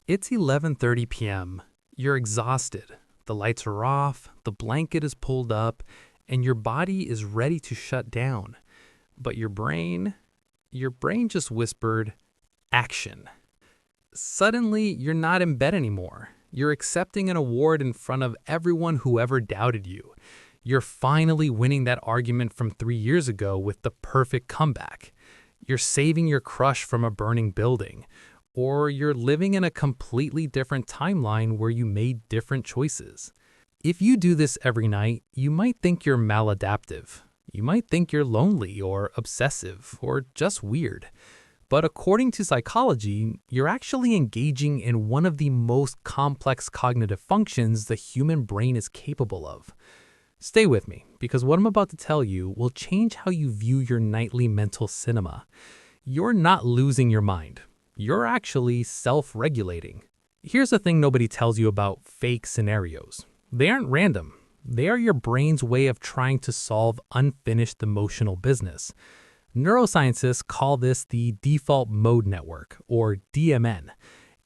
It's 11:30 p.m. You're exhausted. The lights are off, the blanket is pulled up, and your body is ready to shut down. But your brain just whispered, action. Suddenly, you're not in bed anymore. You're accepting an award in front of everyone who ever doubted you. You're finally winning that argument from 3 years ago with the perfect comeback. You're saving your crush from a burning building. Or you're living in a completely different timeline where you made different choices. If you do this every night, you might think you're maladaptive. You might think you're lonely or obsessive or just weird. But according to psychology, you're actually engaging in one of the most complex cognitive functions the human brain is capable of. Stay with me, because what I'm about to tell you will change how you view your nightly mental cinema. You're not losing your mind. You're actually self-regulating. Here's the thing nobody tells you about fake scenarios. They aren't random. They are your brain's way of trying to solve unfinished emotional business. Neuroscientists call this the default mode network, or DMN.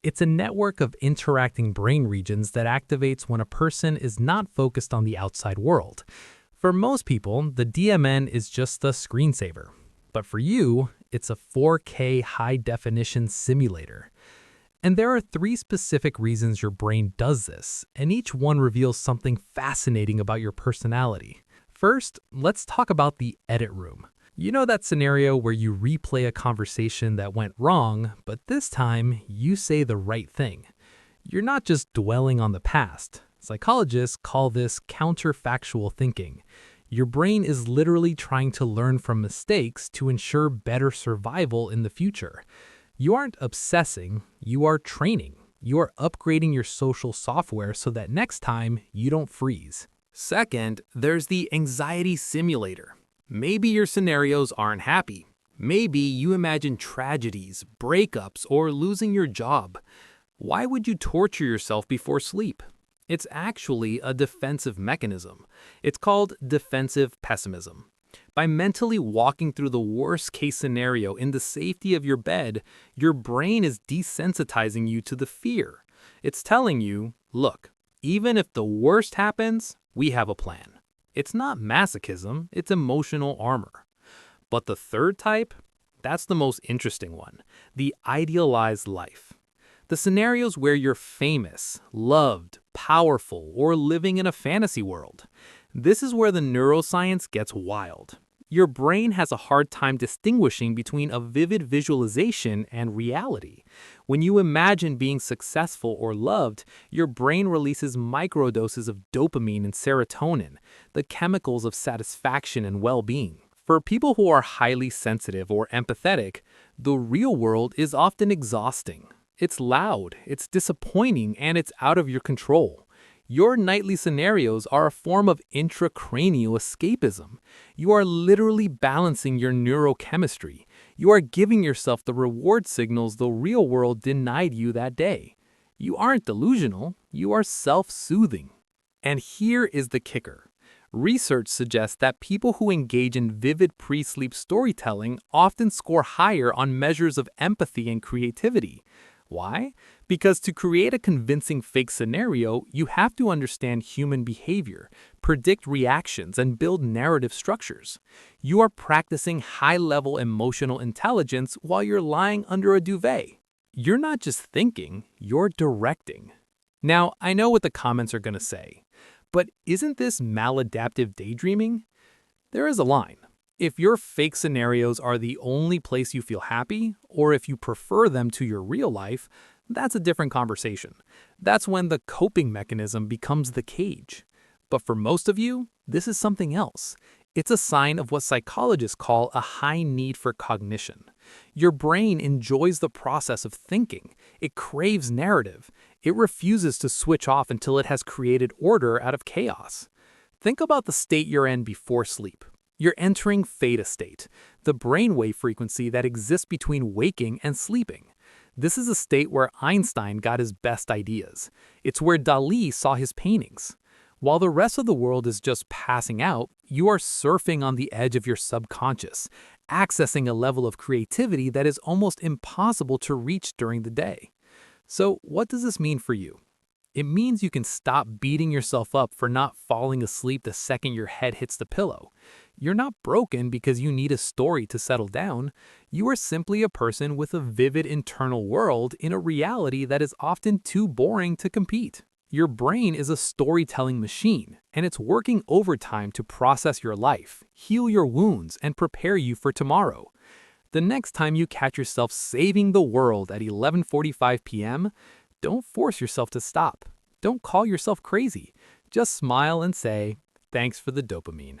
It's a network of interacting brain regions that activates when a person is not focused on the outside world. For most people, the DMN is just a screensaver. But for you, it's a 4K high-definition simulator. And there are 3 specific reasons your brain does this, and each one reveals something fascinating about your personality. First, let's talk about the edit room. You know that scenario where you replay a conversation that went wrong, but this time you say the right thing. You're not just dwelling on the past. Psychologists call this counterfactual thinking. Your brain is literally trying to learn from mistakes to ensure better survival in the future. You aren't obsessing, you are training. You are upgrading your social software so that next time you don't freeze. Second, there's the anxiety simulator. Maybe your scenarios aren't happy. Maybe you imagine tragedies, breakups, or losing your job. Why would you torture yourself before sleep? It's actually a defensive mechanism. It's called defensive pessimism. By mentally walking through the worst-case scenario in the safety of your bed, your brain is desensitizing you to the fear. It's telling you, look, even if the worst happens, we have a plan. It's not masochism, it's emotional armor. But the third type, that's the most interesting one, the idealized life. The scenarios where you're famous, loved, powerful, or living in a fantasy world. This is where the neuroscience gets wild. Your brain has a hard time distinguishing between a vivid visualization and reality. When you imagine being successful or loved, your brain releases microdoses of dopamine and serotonin, the chemicals of satisfaction and well-being. For people who are highly sensitive or empathetic, the real world is often exhausting. It's loud, it's disappointing, and it's out of your control. Your nightly scenarios are a form of intracranial escapism. You are literally balancing your neurochemistry. You are giving yourself the reward signals the real world denied you that day. You aren't delusional, you are self-soothing. And here is the kicker. Research suggests that people who engage in vivid pre-sleep storytelling often score higher on measures of empathy and creativity. Why? Because to create a convincing fake scenario, you have to understand human behavior, predict reactions, and build narrative structures. You are practicing high-level emotional intelligence while you're lying under a duvet. You're not just thinking, you're directing. Now, I know what the comments are going to say, but isn't this maladaptive daydreaming? There is a line. If your fake scenarios are the only place you feel happy, or if you prefer them to your real life, that's a different conversation. That's when the coping mechanism becomes the cage. But for most of you, this is something else. It's a sign of what psychologists call a high need for cognition. Your brain enjoys the process of thinking. It craves narrative. It refuses to switch off until it has created order out of chaos. Think about the state you're in before sleep. You're entering theta state, the brainwave frequency that exists between waking and sleeping. This is a state where Einstein got his best ideas. It's where Dalí saw his paintings. While the rest of the world is just passing out, you are surfing on the edge of your subconscious, accessing a level of creativity that is almost impossible to reach during the day. So, what does this mean for you? It means you can stop beating yourself up for not falling asleep the second your head hits the pillow. You're not broken because you need a story to settle down. You are simply a person with a vivid internal world in a reality that is often too boring to compete. Your brain is a storytelling machine, and it's working overtime to process your life, heal your wounds, and prepare you for tomorrow. The next time you catch yourself saving the world at 11:45 p.m., don't force yourself to stop. Don't call yourself crazy. Just smile and say, "Thanks for the dopamine."